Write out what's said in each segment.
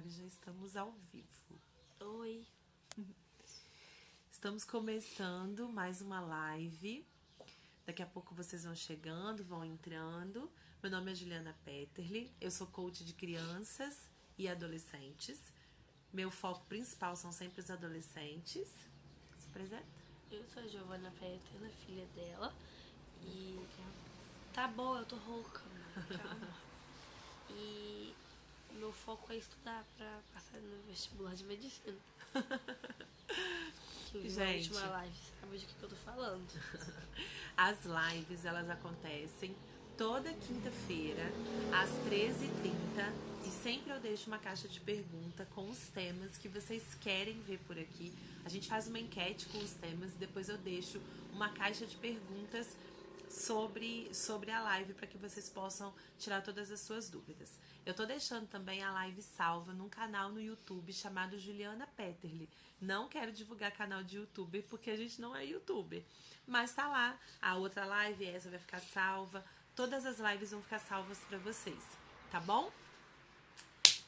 agora já estamos ao vivo. Oi. Estamos começando mais uma live. Daqui a pouco vocês vão chegando, vão entrando. Meu nome é Juliana Peterli, eu sou coach de crianças e adolescentes. Meu foco principal são sempre os adolescentes. Se apresenta. Eu sou a Giovana Peterla, filha dela. E tá bom, eu tô rouca, calma. E meu foco é estudar pra passar no vestibular de medicina. Que na Gente, última live sabe de que eu tô falando. as lives elas acontecem toda quinta-feira às 13h30 e sempre eu deixo uma caixa de pergunta com os temas que vocês querem ver por aqui. A gente faz uma enquete com os temas e depois eu deixo uma caixa de perguntas sobre a live para que vocês possam tirar todas as suas dúvidas. Eu tô deixando também a live salva num canal no YouTube chamado Juliana Peterli. Não quero divulgar canal de youtuber porque a gente não é youtuber. Mas tá lá, a outra live, essa vai ficar salva. Todas as lives vão ficar salvas para vocês, tá bom?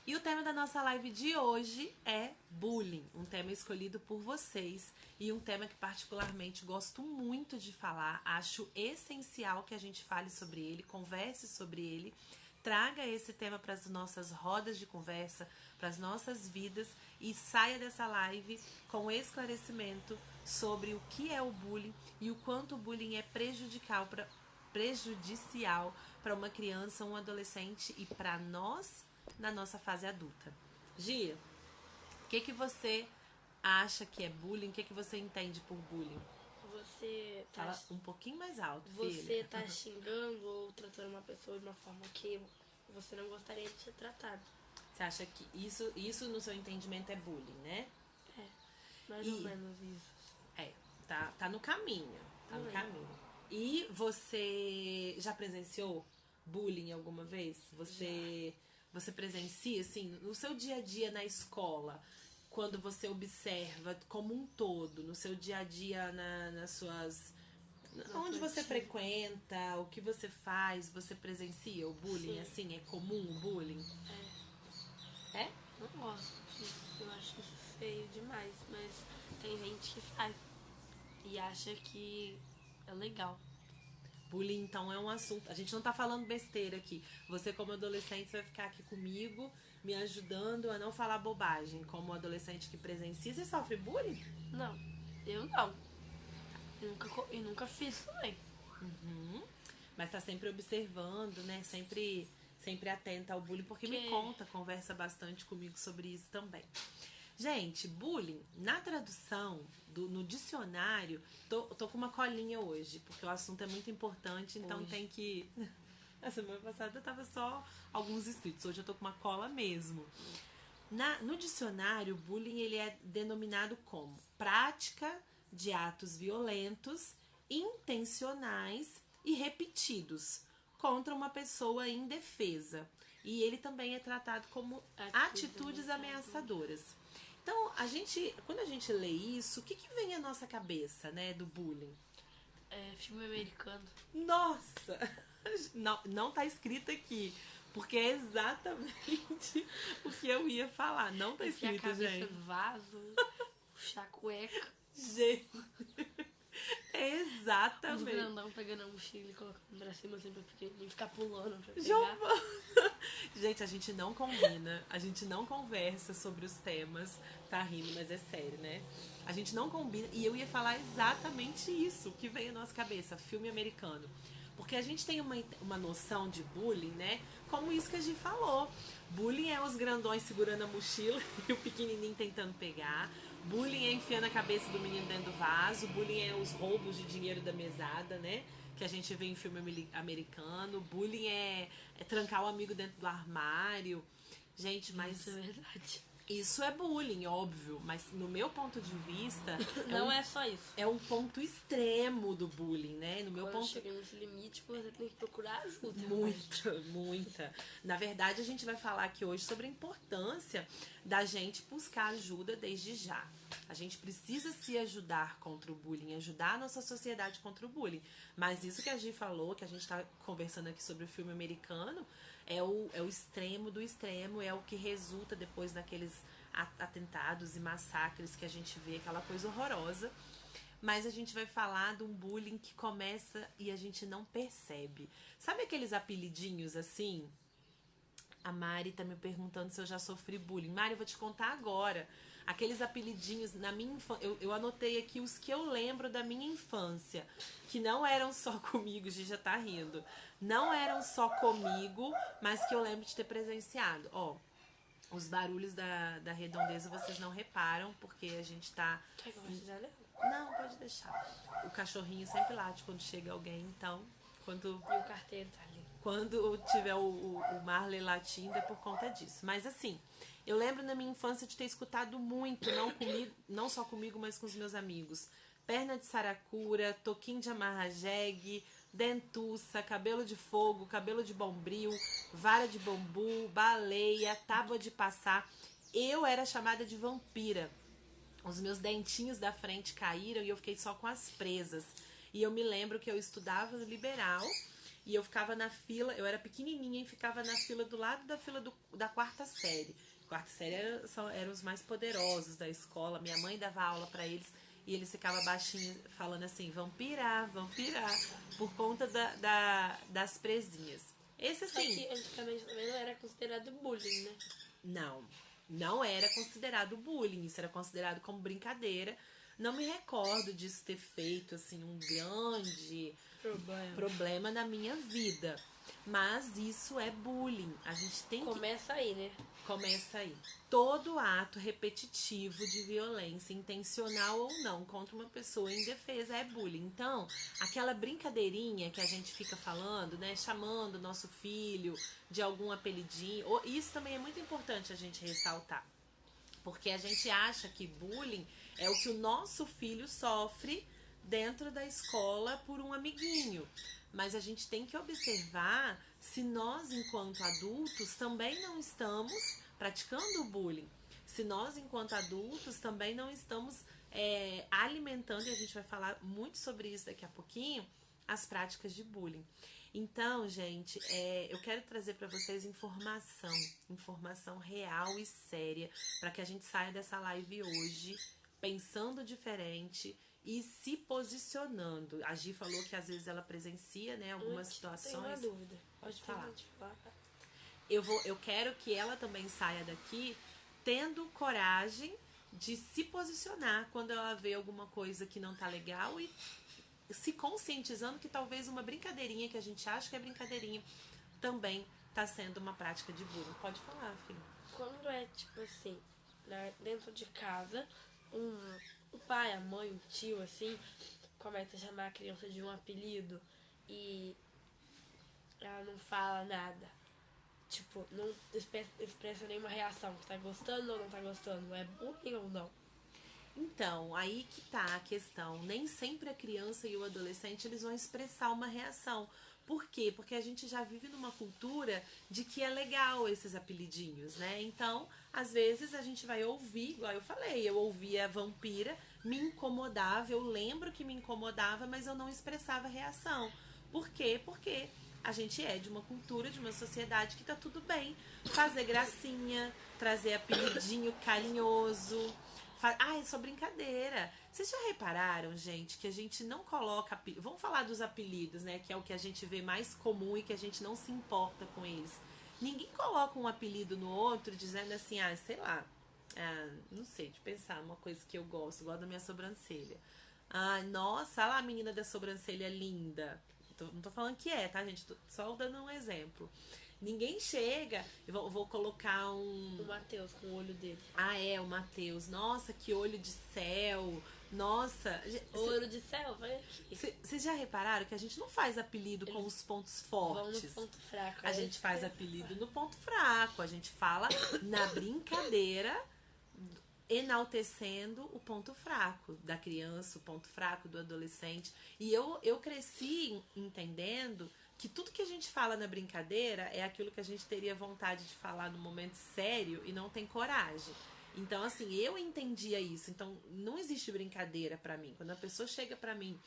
E o tema da nossa live de hoje é bullying, um tema escolhido por vocês e um tema que particularmente gosto muito de falar, acho essencial que a gente fale sobre ele, converse sobre ele, traga esse tema para as nossas rodas de conversa, para as nossas vidas e saia dessa live com esclarecimento sobre o que é o bullying e o quanto o bullying é prejudicial para uma criança, um adolescente e para nós na nossa fase adulta. Gia, o que você acha que é bullying? O que você entende por bullying? Você tá, Fala um pouquinho mais alto, você filha. tá xingando ou tratando uma pessoa de uma forma que você não gostaria de ser tratado. Você acha que isso no seu entendimento é bullying, né? É, mais ou menos isso. Tá no caminho. Tá no caminho. E você já presenciou bullying alguma vez? Você presencia, assim, no seu dia a dia na escola, quando você observa como um todo, no seu dia a dia nas suas... Onde você frequenta, o que você faz, você presencia o bullying? Sim. Assim, é comum o bullying? É? Não gosto disso, eu acho isso feio demais, mas tem gente que faz e acha que é legal. Bullying, então, é um assunto... A gente não tá falando besteira aqui. Você, como adolescente, vai ficar aqui comigo, me ajudando a não falar bobagem. Como adolescente que presencia, você sofre bullying? Não, eu não. Eu nunca fiz também. Uhum. Mas tá sempre observando, né? Sempre atenta ao bullying, porque me conta, conversa bastante comigo sobre isso também. Gente, bullying, na tradução, no dicionário, tô com uma colinha hoje, porque o assunto é muito importante, então hoje tem que... A semana passada tava só alguns escritos, hoje eu tô com uma cola mesmo. No dicionário, bullying ele é denominado como prática de atos violentos, intencionais e repetidos contra uma pessoa indefesa. E ele também é tratado como atitudes ameaçadoras. Então, quando a gente lê isso, o que vem à nossa cabeça, né, do bullying? É filme americano. Nossa! Não tá escrito aqui, porque é exatamente o que eu ia falar. Não tá escrito, a cabeça gente. No vaso, puxar a cueca. Gente, é exatamente. Os grandão pegando a mochila e colocando pra cima assim pra pequenininho, ficar pulando pra pegar. Gente, a gente não combina, a gente não conversa sobre os temas. Tá rindo, mas é sério, né? A gente não combina. E eu ia falar exatamente isso que veio à nossa cabeça, filme americano. Porque a gente tem uma noção de bullying, né? Como isso que a gente falou. Bullying é os grandões segurando a mochila e o pequenininho tentando pegar. Bullying é enfiando a cabeça do menino dentro do vaso. Bullying é os roubos de dinheiro da mesada, né? Que a gente vê em filme americano. Bullying é trancar o amigo dentro do armário. Gente, mas... Isso é verdade. Isso é bullying, óbvio, mas no meu ponto de vista... Não é só isso. É um ponto extremo do bullying, né? No meu ponto... chega nesse limite, você tem que procurar ajuda. Muita. Na verdade, a gente vai falar aqui hoje sobre a importância da gente buscar ajuda desde já. A gente precisa se ajudar contra o bullying, ajudar a nossa sociedade contra o bullying. Mas isso que a Gi falou, que a gente tá conversando aqui sobre o filme americano, é o extremo do extremo, é o que resulta depois naqueles atentados e massacres que a gente vê, aquela coisa horrorosa. Mas a gente vai falar de um bullying que começa e a gente não percebe. Sabe aqueles apelidinhos assim? A Mari tá me perguntando se eu já sofri bullying. Mari, eu vou te contar agora. Aqueles apelidinhos na minha infância. Eu anotei aqui os que eu lembro da minha infância. Que não eram só comigo, Gi já tá rindo. Não eram só comigo, mas que eu lembro de ter presenciado. Ó, os barulhos da redondeza vocês não reparam, porque a gente tá. Não, pode deixar. O cachorrinho sempre late quando chega alguém, então. E o carteiro tá ali. Quando tiver o Marley latindo é por conta disso. Mas assim, eu lembro na minha infância de ter escutado muito, não só comigo, mas com os meus amigos. Perna de saracura, toquinho de amarra-jegue, dentuça, cabelo de fogo, cabelo de bombril, vara de bambu, baleia, tábua de passar. Eu era chamada de vampira. Os meus dentinhos da frente caíram e eu fiquei só com as presas. E eu me lembro que eu estudava no Liberal e eu ficava na fila, eu era pequenininha e ficava na fila do lado da fila da quarta série. Quarta série eram os mais poderosos da escola. Minha mãe dava aula pra eles e eles ficavam baixinhos falando assim, vão pirar, por conta das presinhas. Esse Só assim... que antigamente também não era considerado bullying, né? Não era considerado bullying, isso era considerado como brincadeira. Não me recordo disso ter feito assim um grande problema na minha vida. Mas isso é bullying. A gente tem Começa aí, né? Começa aí. Todo ato repetitivo de violência, intencional ou não, contra uma pessoa indefesa é bullying. Então, aquela brincadeirinha que a gente fica falando, né, chamando o nosso filho de algum apelidinho, isso também é muito importante a gente ressaltar. Porque a gente acha que bullying é o que o nosso filho sofre dentro da escola por um amiguinho. Mas a gente tem que observar se nós, enquanto adultos, também não estamos praticando o bullying. Se nós, enquanto adultos, também não estamos alimentando, e a gente vai falar muito sobre isso daqui a pouquinho, as práticas de bullying. Então, gente, eu quero trazer para vocês informação real e séria, para que a gente saia dessa live hoje pensando diferente e se posicionando. A Gi falou que às vezes ela presencia, né, algumas situações. Tenho uma dúvida. Pode falar. Eu quero que ela também saia daqui tendo coragem de se posicionar quando ela vê alguma coisa que não tá legal e se conscientizando que talvez uma brincadeirinha que a gente acha que é brincadeirinha também tá sendo uma prática de bullying. Pode falar, filho. Quando é tipo assim, dentro de casa, o pai, a mãe, o tio, assim, começa a chamar a criança de um apelido e ela não fala nada. Tipo, não expressa nenhuma reação. Tá gostando ou não tá gostando? É bullying ou não? Então, aí que tá a questão. Nem sempre a criança e o adolescente eles vão expressar uma reação. Por quê? Porque a gente já vive numa cultura de que é legal esses apelidinhos, né? Então, às vezes a gente vai ouvir, igual eu falei, eu ouvia vampira, me incomodava, eu lembro que me incomodava, mas eu não expressava reação. Por quê? Porque a gente é de uma cultura, de uma sociedade que tá tudo bem fazer gracinha, trazer apelidinho carinhoso. É só brincadeira. Vocês já repararam, gente, que a gente não coloca... Vamos falar dos apelidos, né? Que é o que a gente vê mais comum e que a gente não se importa com eles. Ninguém coloca um apelido no outro dizendo assim, sei lá, não sei, de pensar, uma coisa que eu gosto, igual da minha sobrancelha. Nossa, olha lá a menina da sobrancelha linda. Não tô falando que tá, gente? Tô só dando um exemplo. Ninguém chega. Eu vou colocar O Matheus com o olho dele. O Matheus. Nossa, que olho de céu. Nossa. Olho de céu, vai aqui. Vocês já repararam que a gente não faz apelido com os pontos fortes? Vão no ponto fraco. A gente faz apelido no ponto fraco. A gente fala na brincadeira, enaltecendo o ponto fraco da criança, o ponto fraco do adolescente. E eu cresci entendendo que tudo que a gente fala na brincadeira é aquilo que a gente teria vontade de falar no momento sério e não tem coragem. Então, assim, eu entendia isso. Então, não existe brincadeira pra mim. Quando a pessoa chega pra mim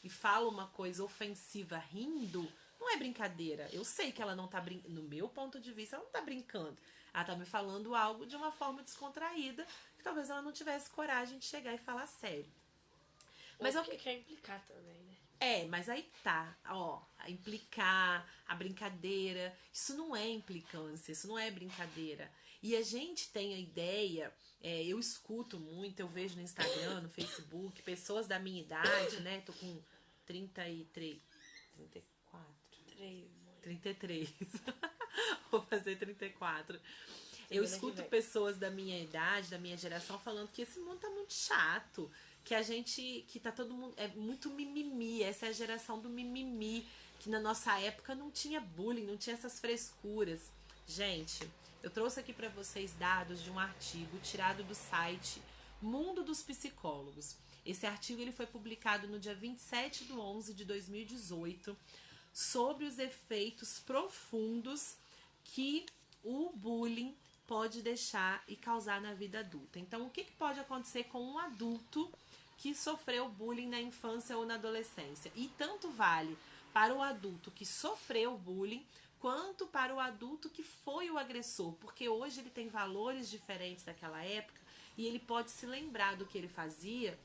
e fala uma coisa ofensiva rindo, não não é brincadeira. Eu sei que ela não tá brincando. No meu ponto de vista, ela não tá brincando. Ela tá me falando algo de uma forma descontraída, que talvez ela não tivesse coragem de chegar e falar sério. Mas é o que quer implicar também, né? Mas aí tá, ó, a implicar, a brincadeira, isso não é implicância, isso não é brincadeira. E a gente tem a ideia, eu escuto muito, eu vejo no Instagram, no Facebook, pessoas da minha idade, né? Tô com 33, 34, 33. Vou fazer 34. Eu escuto pessoas da minha idade, da minha geração, falando que esse mundo tá muito chato. Que a gente, que tá todo mundo, é muito mimimi, essa é a geração do mimimi, que na nossa época não tinha bullying, não tinha essas frescuras. Gente, eu trouxe aqui pra vocês dados de um artigo tirado do site Mundo dos Psicólogos. Esse artigo ele foi publicado no dia 27/11/2018 sobre os efeitos profundos que o bullying pode deixar e causar na vida adulta. Então, o que pode acontecer com um adulto que sofreu bullying na infância ou na adolescência? E tanto vale para o adulto que sofreu bullying, quanto para o adulto que foi o agressor, porque hoje ele tem valores diferentes daquela época e ele pode se lembrar do que ele fazia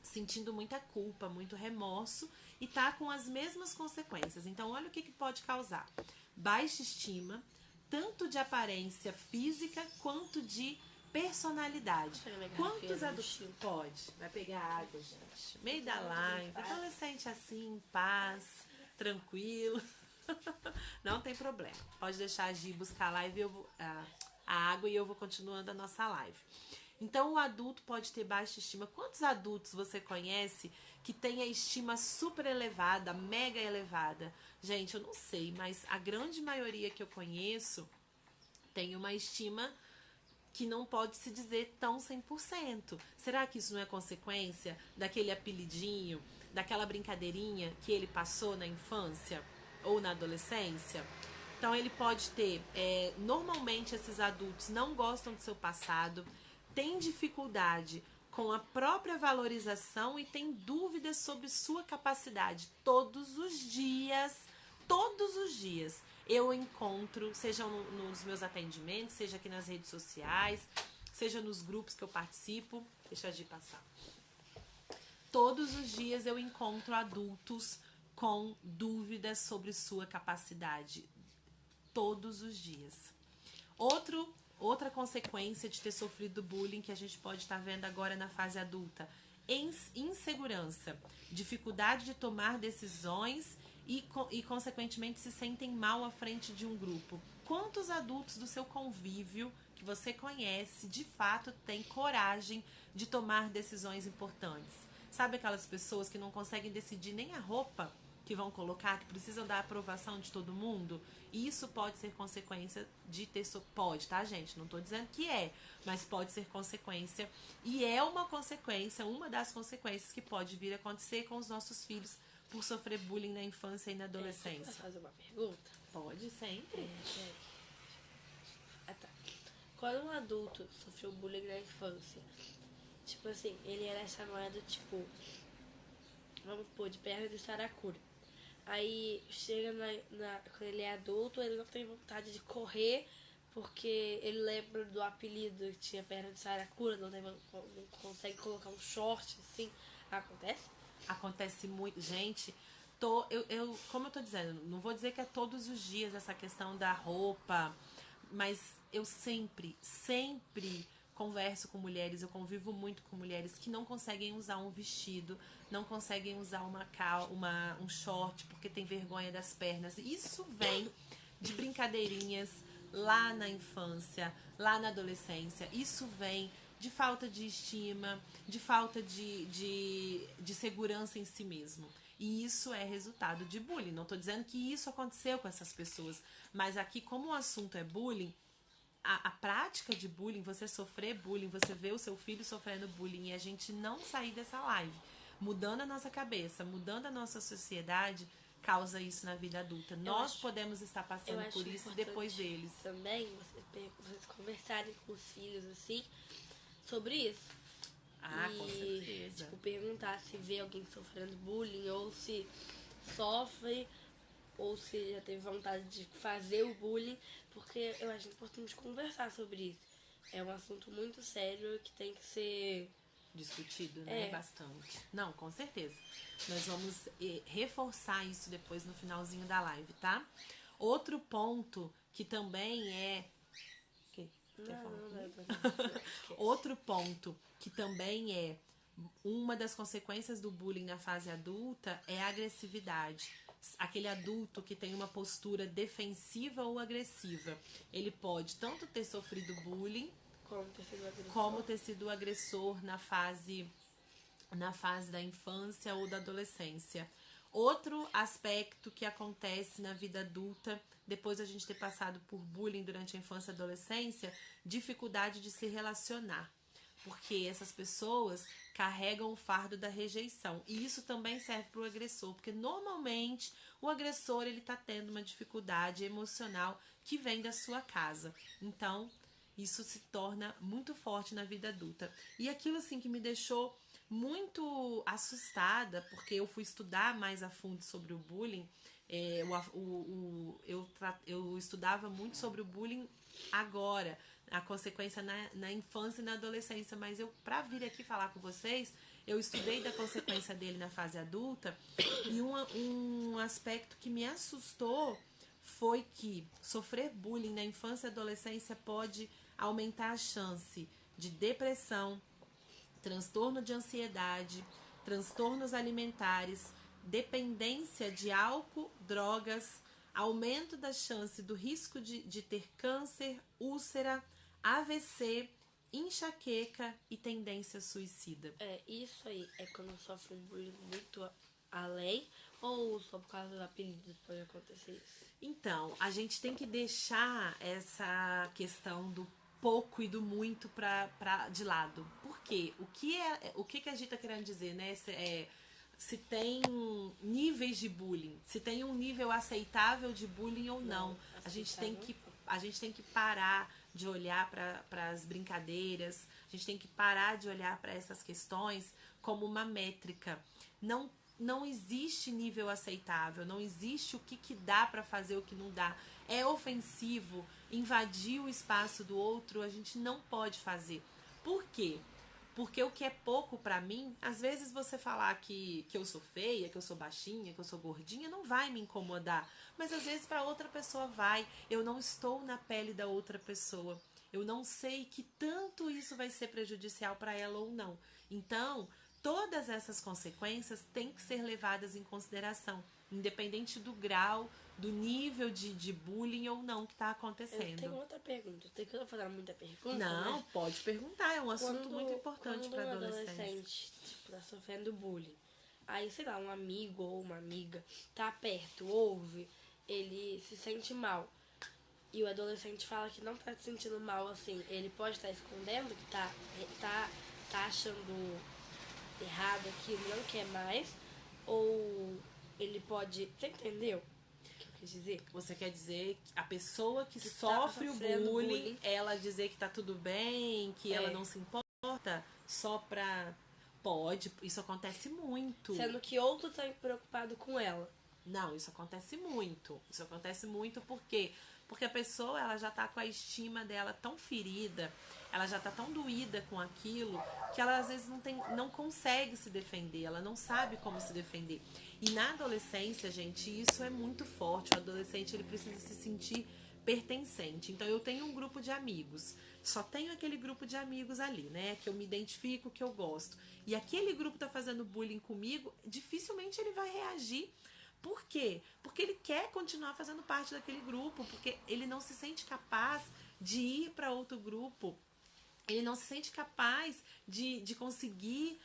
sentindo muita culpa, muito remorso e tá com as mesmas consequências. Então, olha o que pode causar: baixa estima, tanto de aparência física quanto de personalidade. Quantos adultos... Pode. Vai pegar água, gente. Meio da live. Adolescente assim, em paz, tranquilo. Não tem problema. Pode deixar a Gi buscar a live, a água, e eu vou continuando a nossa live. Então, o adulto pode ter baixa estima. Quantos adultos você conhece que tem a estima super elevada, mega elevada? Gente, eu não sei, mas a grande maioria que eu conheço tem uma estima que não pode se dizer tão 100%. Será que isso não é consequência daquele apelidinho, daquela brincadeirinha que ele passou na infância ou na adolescência? Então, ele pode ter... normalmente, esses adultos não gostam do seu passado, têm dificuldade com a própria valorização e têm dúvidas sobre sua capacidade. Todos os dias eu encontro, seja nos meus atendimentos, seja aqui nas redes sociais, seja nos grupos que eu participo. Deixa a Gi passar. Todos os dias eu encontro adultos com dúvidas sobre sua capacidade. Todos os dias. Outra consequência de ter sofrido bullying que a gente pode estar vendo agora na fase adulta: insegurança, dificuldade de tomar decisões e consequentemente se sentem mal à frente de um grupo. Quantos adultos do seu convívio que você conhece de fato têm coragem de tomar decisões importantes? Sabe aquelas pessoas que não conseguem decidir nem a roupa que vão colocar, que precisam da aprovação de todo mundo? Isso pode ser consequência de ter... Pode, tá, gente? Não tô dizendo que mas pode ser consequência. E é uma das consequências que pode vir a acontecer com os nossos filhos por sofrer bullying na infância e na adolescência. Posso fazer uma pergunta? Pode, sempre. Tá. Quando um adulto sofreu bullying na infância, tipo assim, ele era chamado, tipo, vamos pôr, de perna de saracura. Aí chega quando ele é adulto, ele não tem vontade de correr porque ele lembra do apelido que tinha perna de saracura, não consegue colocar um short assim. Acontece? Acontece muito. Gente, como eu tô dizendo, não vou dizer que é todos os dias essa questão da roupa, mas eu sempre converso com mulheres, eu convivo muito com mulheres que não conseguem usar um vestido, não conseguem usar um short porque tem vergonha das pernas. Isso vem de brincadeirinhas lá na infância, lá na adolescência. Isso vem de falta de estima, de falta de segurança em si mesmo. E isso é resultado de bullying. Não estou dizendo que isso aconteceu com essas pessoas, mas aqui, como o assunto é bullying, a prática de bullying, você sofrer bullying, você vê o seu filho sofrendo bullying, e a gente não sair dessa live, mudando a nossa cabeça, mudando a nossa sociedade, causa isso na vida adulta. Nós podemos estar passando por isso depois deles. Também vocês conversarem com os filhos assim sobre isso. Com certeza. Tipo, perguntar se vê alguém sofrendo bullying ou se sofre, ou se já teve vontade de fazer o bullying, porque eu acho importante conversar sobre isso. É um assunto muito sério que tem que ser discutido, né? Bastante. Não, com certeza. Nós vamos reforçar isso depois no finalzinho da live, tá? Outro ponto que também é... Outro ponto que também é uma das consequências do bullying na fase adulta é a agressividade. Aquele adulto que tem uma postura defensiva ou agressiva. Ele pode tanto ter sofrido bullying como ter sido agressor na fase da infância ou da adolescência. Outro aspecto que acontece na vida adulta, depois a gente ter passado por bullying durante a infância e adolescência, dificuldade de se relacionar. Porque essas pessoas carregam o fardo da rejeição. E isso também serve para o agressor, porque normalmente o agressor ele está tendo uma dificuldade emocional que vem da sua casa. Então, isso se torna muito forte na vida adulta. E aquilo assim que me deixou muito assustada, porque eu fui estudar mais a fundo sobre o bullying. Eu estudava muito sobre o bullying agora, a consequência na infância e na adolescência, mas para vir aqui falar com vocês, eu estudei da consequência dele na fase adulta, e um aspecto que me assustou foi que sofrer bullying na infância e adolescência pode aumentar a chance de depressão, transtorno de ansiedade, transtornos alimentares, dependência de álcool, drogas, aumento da chance do risco de ter câncer, úlcera, AVC, enxaqueca e tendência suicida. Isso aí é quando sofre um bullying muito além, ou só por causa do apelido pode acontecer isso? Então, a gente tem que deixar essa questão do pouco e do muito de lado. Por quê? O que a gente tá querendo dizer, né? Se tem níveis de bullying, se tem um nível aceitável de bullying ou não. A gente tem que parar de olhar para as brincadeiras, a gente tem que parar de olhar para essas questões como uma métrica. Não existe nível aceitável, não existe o que dá para fazer, o que não dá. É ofensivo, invadir o espaço do outro, a gente não pode fazer. Por quê? Porque o que é pouco pra mim, às vezes você falar que eu sou feia, que eu sou baixinha, que eu sou gordinha, não vai me incomodar. Mas às vezes pra outra pessoa vai. Eu não estou na pele da outra pessoa. Eu não sei que tanto isso vai ser prejudicial pra ela ou não. Então, todas essas consequências têm que ser levadas em consideração, independente do grau, do nível de bullying ou não que está acontecendo. Eu tenho outra pergunta. Tem que fazer muita pergunta? Não, pode perguntar. É um assunto muito importante para adolescente. Quando um adolescente tá sofrendo bullying, aí, sei lá, um amigo ou uma amiga tá perto, ouve, ele se sente mal, e o adolescente fala que não tá se sentindo mal assim, ele pode estar escondendo que tá achando errado aquilo, não quer mais, ou ele pode... Você entendeu o que eu quis dizer? Você quer dizer que a pessoa que sofre o bullying, ela dizer que tá tudo bem, que ela não se importa, só pra... Pode, isso acontece muito. Sendo que outro tá preocupado com ela. Não, isso acontece muito. Isso acontece muito porque a pessoa ela já tá com a estima dela tão ferida, ela já tá tão doída com aquilo, que ela às vezes não consegue se defender, ela não sabe como se defender. E na adolescência, gente, isso é muito forte. O adolescente ele precisa se sentir pertencente. Então eu tenho um grupo de amigos, só tenho aquele grupo de amigos ali, né, que eu me identifico, que eu gosto. E aquele grupo tá fazendo bullying comigo, dificilmente ele vai reagir. Por quê? Porque ele quer continuar fazendo parte daquele grupo, porque ele não se sente capaz de ir para outro grupo, ele não se sente capaz de conseguir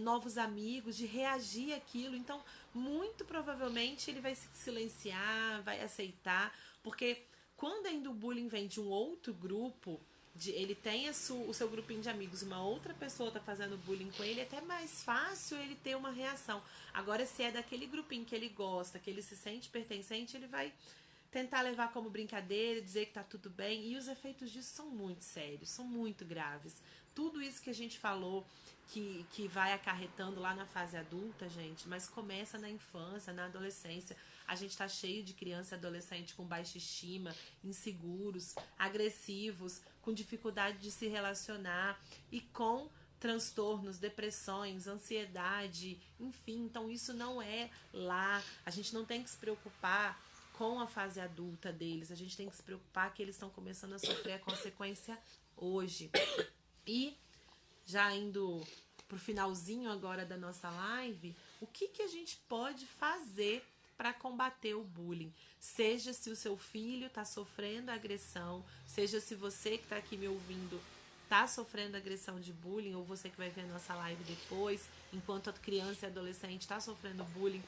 novos amigos, de reagir àquilo. Então, muito provavelmente ele vai se silenciar, vai aceitar, porque quando ainda o bullying vem de um outro grupo, ele tem o seu grupinho de amigos, uma outra pessoa tá fazendo bullying com ele, é até mais fácil ele ter uma reação. Agora, se é daquele grupinho que ele gosta, que ele se sente pertencente, ele vai tentar levar como brincadeira, dizer que tá tudo bem, e os efeitos disso são muito sérios, são muito graves. Tudo isso que a gente falou que vai acarretando lá na fase adulta, gente, mas começa na infância, na adolescência. a gente tá cheio de criança e adolescente com baixa estima, inseguros, agressivos, com dificuldade de se relacionar e com transtornos, depressões, ansiedade, enfim. Então isso não é lá. A gente não tem que se preocupar com a fase adulta deles. A gente tem que se preocupar que eles estão começando a sofrer a consequência hoje. E já indo pro finalzinho agora da nossa live, o que a gente pode fazer para combater o bullying? Seja se o seu filho está sofrendo agressão, seja se você que está aqui me ouvindo está sofrendo agressão de bullying, ou você que vai ver a nossa live depois, enquanto a criança e adolescente está sofrendo bullying.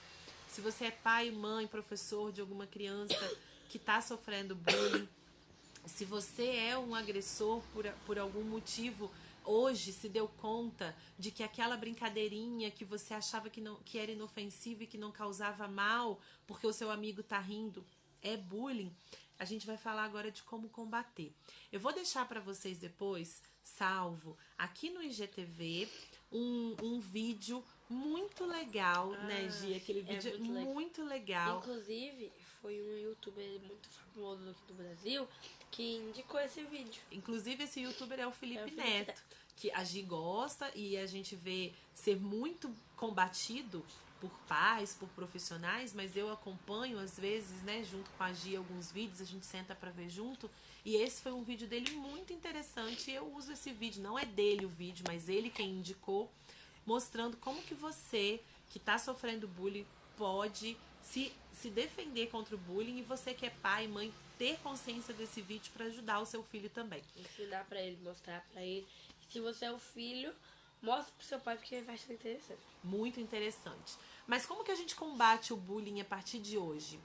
Se você é pai, mãe, professor de alguma criança que está sofrendo bullying, se você é um agressor por algum motivo, hoje se deu conta de que aquela brincadeirinha que você achava que era inofensiva e que não causava mal, porque o seu amigo tá rindo, é bullying, a gente vai falar agora de como combater. Eu vou deixar para vocês depois, salvo, aqui no IGTV, um vídeo muito legal, né, Gi? Aquele vídeo muito legal. Inclusive, foi um youtuber muito famoso aqui do Brasil que indicou esse vídeo. Inclusive, esse youtuber é o Felipe Neto, que a Gi gosta e a gente vê ser muito combatido por pais, por profissionais, mas eu acompanho às vezes, né, junto com a Gi, alguns vídeos, a gente senta pra ver junto, e esse foi um vídeo dele muito interessante, e eu uso esse vídeo, não é dele o vídeo, mas ele quem indicou, mostrando como que você, que tá sofrendo bullying, pode se defender contra o bullying, e você que é pai, mãe, ter consciência desse vídeo para ajudar o seu filho também. Ensinar pra ele, mostrar pra ele. Se você é o filho, mostra pro seu pai, porque vai ser interessante. Muito interessante. Mas como que a gente combate o bullying a partir de hoje?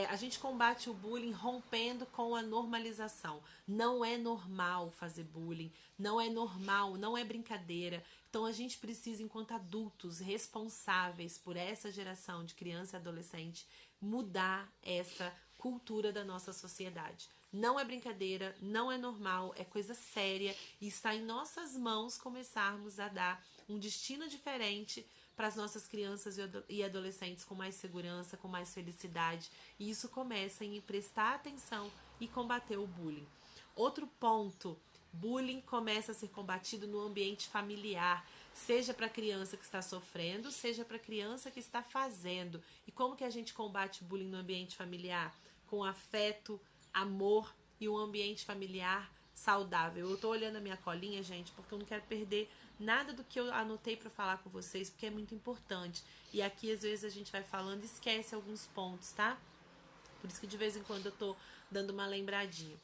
A gente combate o bullying rompendo com a normalização. Não é normal fazer bullying, não é normal, não é brincadeira. Então a gente precisa, enquanto adultos responsáveis por essa geração de criança e adolescente, mudar essa cultura da nossa sociedade. Não é brincadeira, não é normal, é coisa séria e está em nossas mãos começarmos a dar um destino diferente para as nossas crianças e adolescentes com mais segurança, com mais felicidade. E isso começa em prestar atenção e combater o bullying. Outro ponto, bullying começa a ser combatido no ambiente familiar, seja para a criança que está sofrendo, seja para a criança que está fazendo. E como que a gente combate bullying no ambiente familiar? Com afeto, amor e um ambiente familiar saudável. Eu tô olhando a minha colinha, gente, porque eu não quero perder nada do que eu anotei para falar com vocês, porque é muito importante. E aqui, às vezes, a gente vai falando e esquece alguns pontos, tá? Por isso que de vez em quando eu tô dando uma lembradinha.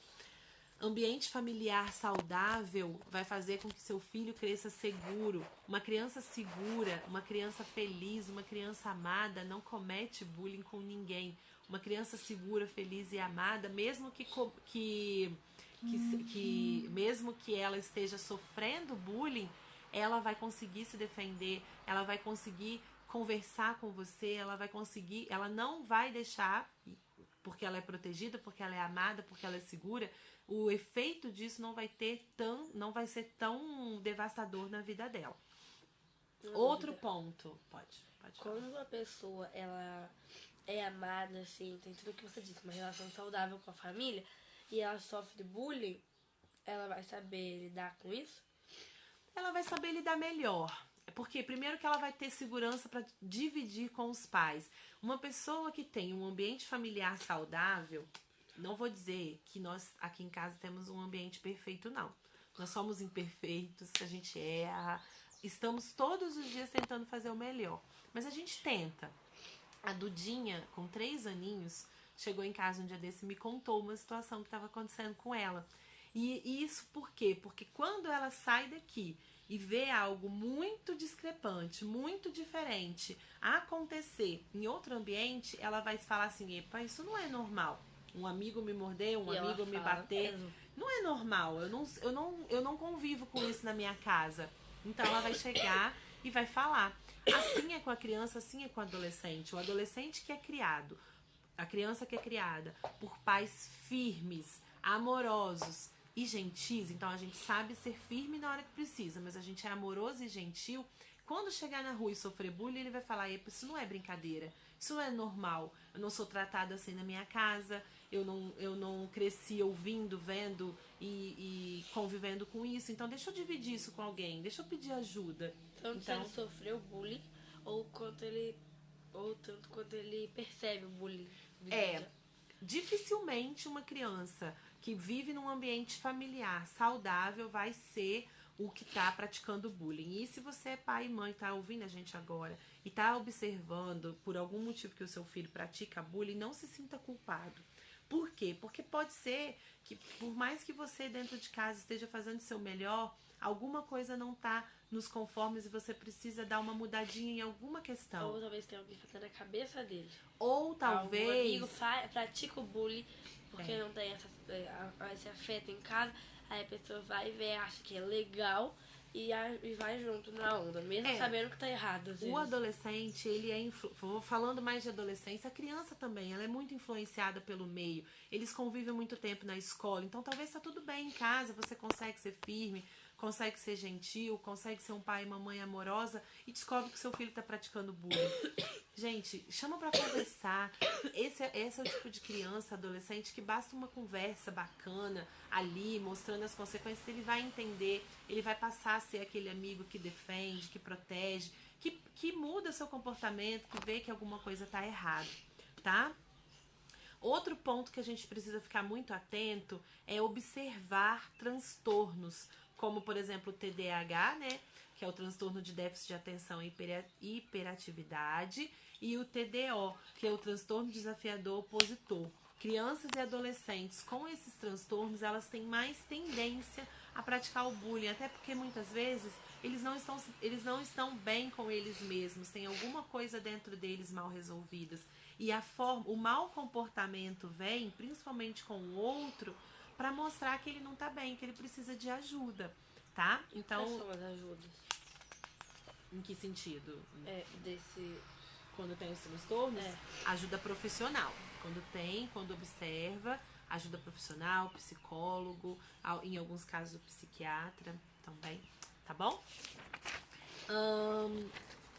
Ambiente familiar saudável vai fazer com que seu filho cresça seguro. Uma criança segura, uma criança feliz, uma criança amada não comete bullying com ninguém. Uma criança segura, feliz e amada, mesmo mesmo que ela esteja sofrendo bullying, ela vai conseguir se defender, ela vai conseguir conversar com você, ela não vai deixar, porque ela é protegida, porque ela é amada, porque ela é segura, o efeito disso não vai ser tão devastador na vida dela. Outro ponto, pode falar. Quando a pessoa ela é amada, assim, tem tudo o que você disse, uma relação saudável com a família, e ela sofre bullying, ela vai saber lidar com isso? Ela vai saber lidar melhor. Porque primeiro que ela vai ter segurança para dividir com os pais. Uma pessoa que tem um ambiente familiar saudável, não vou dizer que nós aqui em casa temos um ambiente perfeito, não. Nós somos imperfeitos, a gente erra, estamos todos os dias tentando fazer o melhor. Mas a gente tenta. A Dudinha, com 3 aninhos, chegou em casa um dia desse e me contou uma situação que estava acontecendo com ela. E isso por quê? Porque quando ela sai daqui e vê algo muito discrepante, muito diferente acontecer em outro ambiente, ela vai falar assim, epa, isso não é normal. Um amigo me morder, um amigo me bater. Mesmo. Não é normal, eu não convivo com isso na minha casa. Então ela vai chegar e vai falar. Assim é com a criança, assim é com o adolescente. O adolescente que é criado, a criança que é criada por pais firmes, amorosos e gentis, então a gente sabe ser firme na hora que precisa, mas a gente é amoroso e gentil, Quando chegar na rua e sofrer bullying, ele vai falar: isso não é brincadeira, isso não é normal, eu não sou tratado assim na minha casa, eu não cresci ouvindo, vendo e convivendo com isso, então deixa eu dividir isso com alguém, deixa eu pedir ajuda. Tanto se ele sofreu bullying ou tanto quanto ele percebe o bullying. Dificilmente uma criança que vive num ambiente familiar saudável vai ser o que está praticando bullying. E se você é pai e mãe, está ouvindo a gente agora e está observando por algum motivo que o seu filho pratica bullying, não se sinta culpado. Por quê? Porque pode ser que, por mais que você dentro de casa esteja fazendo o seu melhor, alguma coisa não está nos conformes e você precisa dar uma mudadinha em alguma questão. Ou talvez tenha alguém fazendo a cabeça dele. Ou talvez... Algum amigo pratica o bullying porque não tem esse afeto em casa. Aí a pessoa vai ver, acha que é legal e vai junto na onda, mesmo sabendo que tá errado. Às vezes. O adolescente, ele é... Falando mais de adolescência, a criança também, ela é muito influenciada pelo meio. Eles convivem muito tempo na escola, então talvez tá tudo bem em casa, você consegue ser firme, consegue ser gentil, consegue ser um pai e uma mãe amorosa e descobre que seu filho tá praticando bullying. Gente, chama pra conversar. Esse é o tipo de criança, adolescente, que basta uma conversa bacana ali, mostrando as consequências, ele vai entender, ele vai passar a ser aquele amigo que defende, que protege, que muda seu comportamento, que vê que alguma coisa tá errada, tá? Outro ponto que a gente precisa ficar muito atento é observar transtornos, como, por exemplo, o TDAH, né? Que é o transtorno de déficit de atenção e hiperatividade, e o TDO, que é o transtorno desafiador opositor. Crianças e adolescentes com esses transtornos, elas têm mais tendência a praticar o bullying, até porque muitas vezes eles não estão bem com eles mesmos, tem alguma coisa dentro deles mal resolvidas. E o mau comportamento vem, principalmente com o outro, para mostrar que ele não tá bem, que ele precisa de ajuda, tá? Então, quais são as ajudas? Em que sentido? Desse... Quando tem os transtornos, ajuda profissional. Quando observa, ajuda profissional, psicólogo, em alguns casos o psiquiatra também, tá bom?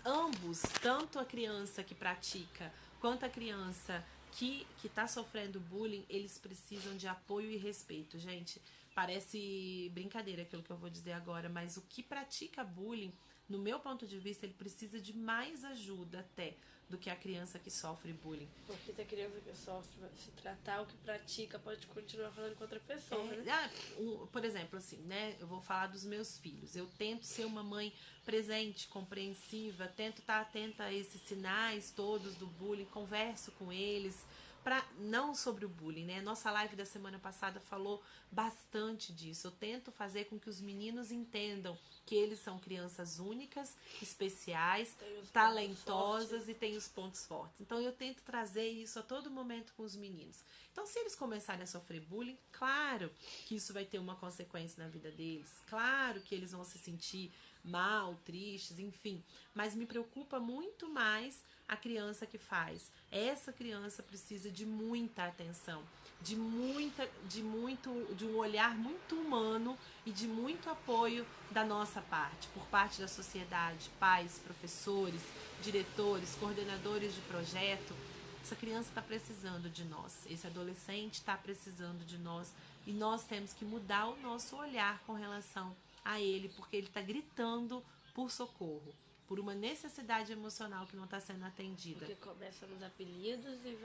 Ambos, tanto a criança que pratica quanto a criança que tá sofrendo bullying, eles precisam de apoio e respeito. Gente, parece brincadeira aquilo que eu vou dizer agora, mas o que pratica bullying, no meu ponto de vista, ele precisa de mais ajuda até do que a criança que sofre bullying. Porque se a criança que sofre se tratar, o que pratica pode continuar falando com outra pessoa, né? Por exemplo, assim, né? Eu vou falar dos meus filhos. Eu tento ser uma mãe presente, compreensiva, tento estar atenta a esses sinais todos do bullying, converso com eles, não sobre o bullying, né? Nossa live da semana passada falou bastante disso. Eu tento fazer com que os meninos entendam que eles são crianças únicas, especiais, talentosas e têm os pontos fortes. Então eu tento trazer isso a todo momento com os meninos. Então se eles começarem a sofrer bullying, claro que isso vai ter uma consequência na vida deles, claro que eles vão se sentir mal, tristes, enfim, mas me preocupa muito mais a criança que faz. Essa criança precisa de muita atenção, de um olhar muito humano e de muito apoio da nossa parte, por parte da sociedade, pais, professores, diretores, coordenadores de projeto. Essa criança está precisando de nós, esse adolescente está precisando de nós e nós temos que mudar o nosso olhar com relação a ele, porque ele está gritando por socorro, por uma necessidade emocional que não está sendo atendida. Porque começa nos apelidos e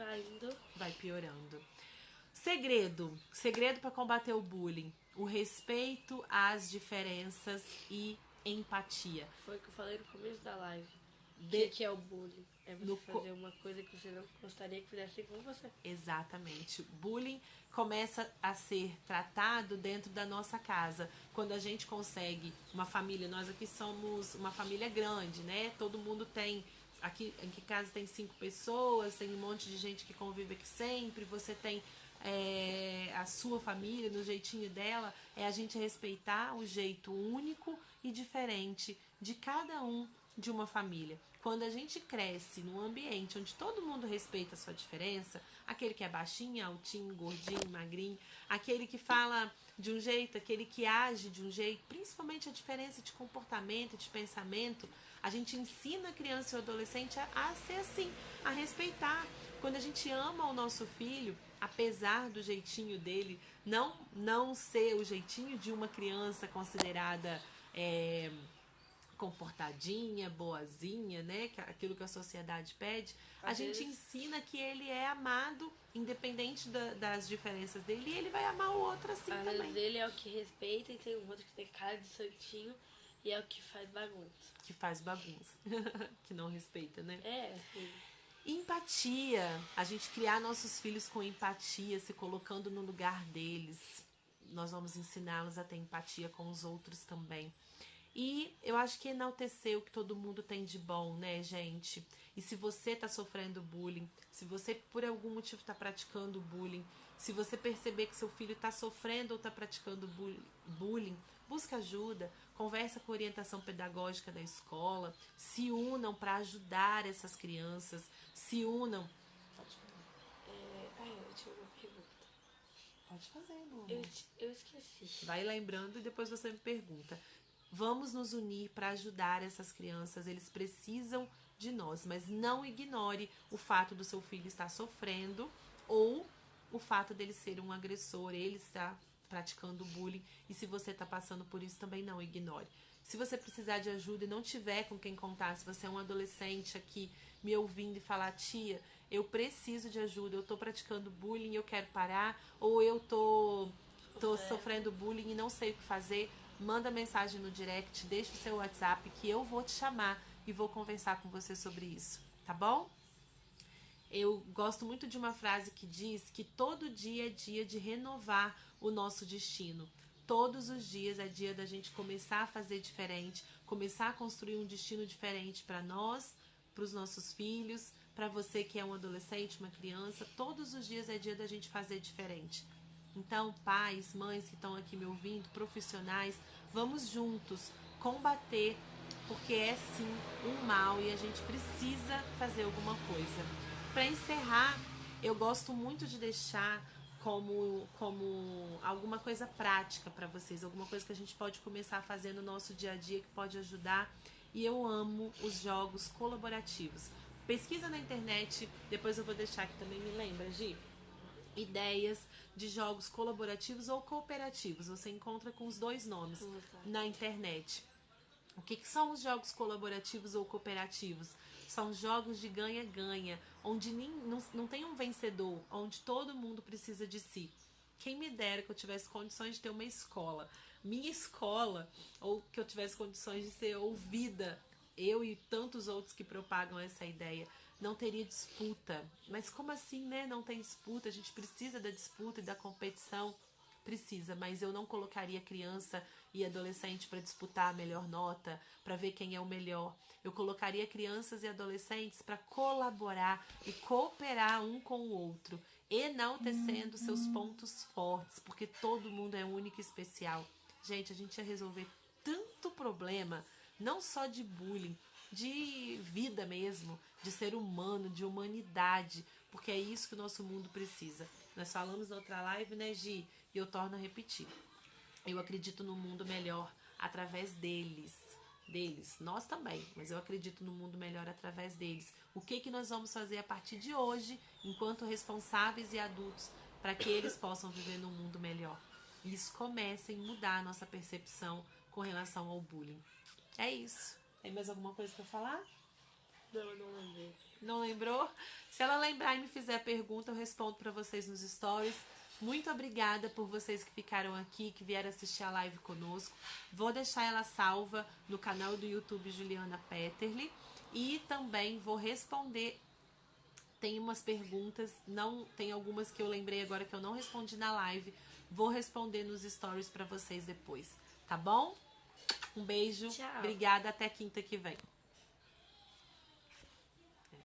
vai piorando. Segredo para combater o bullying: o respeito às diferenças e empatia. Foi o que eu falei no começo da live. Que é o bullying? É você fazer uma coisa que você não gostaria que fizessem com você. Exatamente. Bullying começa a ser tratado dentro da nossa casa. Quando a gente consegue uma família, nós aqui somos uma família grande, né? Todo mundo tem... Aqui em casa tem 5 pessoas, tem um monte de gente que convive aqui sempre, você tem a sua família, no jeitinho dela, é a gente respeitar o jeito único e diferente de cada um de uma família. Quando a gente cresce num ambiente onde todo mundo respeita a sua diferença, aquele que é baixinho, altinho, gordinho, magrinho, aquele que fala de um jeito, aquele que age de um jeito, principalmente a diferença de comportamento, de pensamento, a gente ensina a criança e o adolescente a ser assim, a respeitar. Quando a gente ama o nosso filho, apesar do jeitinho dele não ser o jeitinho de uma criança considerada comportadinha, boazinha, né? Aquilo que a sociedade pede, a gente ensina que ele é amado, independente das diferenças dele, e ele vai amar o outro assim Às também. vezes ele é o que respeita e tem um outro que tem cara de santinho e é o que faz bagunça. Que faz bagunça. Que não respeita, né? Sim. Empatia. A gente criar nossos filhos com empatia, se colocando no lugar deles. Nós vamos ensiná-los a ter empatia com os outros também. E eu acho que enaltecer o que todo mundo tem de bom, né, gente? E se você tá sofrendo bullying, se você por algum motivo tá praticando bullying, se você perceber que seu filho tá sofrendo ou tá praticando bullying, busca ajuda, conversa com a orientação pedagógica da escola, se unam para ajudar essas crianças, se unam. Pode falar. Eu tinha uma pergunta. Pode fazer, meu amor. Eu esqueci. Vai lembrando e depois você me pergunta. Vamos nos unir para ajudar essas crianças, eles precisam de nós, mas não ignore o fato do seu filho estar sofrendo ou o fato dele ser um agressor, ele está praticando bullying, e se você está passando por isso também não ignore. Se você precisar de ajuda e não tiver com quem contar, se você é um adolescente aqui me ouvindo e falar, tia, eu preciso de ajuda, eu estou praticando bullying, eu quero parar, ou eu tô sofrendo bullying e não sei o que fazer, manda mensagem no direct, deixa o seu WhatsApp que eu vou te chamar e vou conversar com você sobre isso, tá bom? Eu gosto muito de uma frase que diz que todo dia é dia de renovar o nosso destino. Todos os dias é dia da gente começar a fazer diferente, começar a construir um destino diferente para nós, para os nossos filhos, para você que é um adolescente, uma criança. Todos os dias é dia da gente fazer diferente. Então, pais, mães que estão aqui me ouvindo, profissionais, vamos juntos combater, porque é sim um mal e a gente precisa fazer alguma coisa. Para encerrar, eu gosto muito de deixar como alguma coisa prática para vocês, alguma coisa que a gente pode começar a fazer no nosso dia a dia que pode ajudar. E eu amo os jogos colaborativos. Pesquisa na internet, depois eu vou deixar aqui também, me lembra, Gi? Ideias de jogos colaborativos ou cooperativos. Você encontra com os dois nomes na internet. O que são os jogos colaborativos ou cooperativos? São jogos de ganha-ganha, onde não tem um vencedor, onde todo mundo precisa de si. Quem me dera que eu tivesse condições de ter uma escola, minha escola, ou que eu tivesse condições de ser ouvida, eu e tantos outros que propagam essa ideia. Não teria disputa. Mas como assim, né? Não tem disputa, a gente precisa da disputa e da competição. Precisa, mas eu não colocaria criança e adolescente para disputar a melhor nota, para ver quem é o melhor. Eu colocaria crianças e adolescentes para colaborar e cooperar um com o outro, enaltecendo seus pontos fortes, porque todo mundo é único e especial. Gente, a gente ia resolver tanto problema, não só de bullying, de vida mesmo, de ser humano, de humanidade, porque é isso que o nosso mundo precisa. Nós falamos na outra live, né, Gi? E eu torno a repetir. Eu acredito no mundo melhor através deles. Nós também, mas eu acredito no mundo melhor através deles. O que nós vamos fazer a partir de hoje, enquanto responsáveis e adultos, para que eles possam viver num mundo melhor? E isso comece a mudar a nossa percepção com relação ao bullying. É isso. Tem mais alguma coisa para falar? Não lembrei. Não lembrou? Se ela lembrar e me fizer a pergunta, eu respondo para vocês nos stories. Muito obrigada por vocês que ficaram aqui, que vieram assistir a live conosco. Vou deixar ela salva no canal do YouTube Juliana Peterli. E também vou responder. Tem umas perguntas, tem algumas que eu lembrei agora que eu não respondi na live. Vou responder nos stories para vocês depois, tá bom? Um beijo. Tchau. Obrigada, até quinta que vem.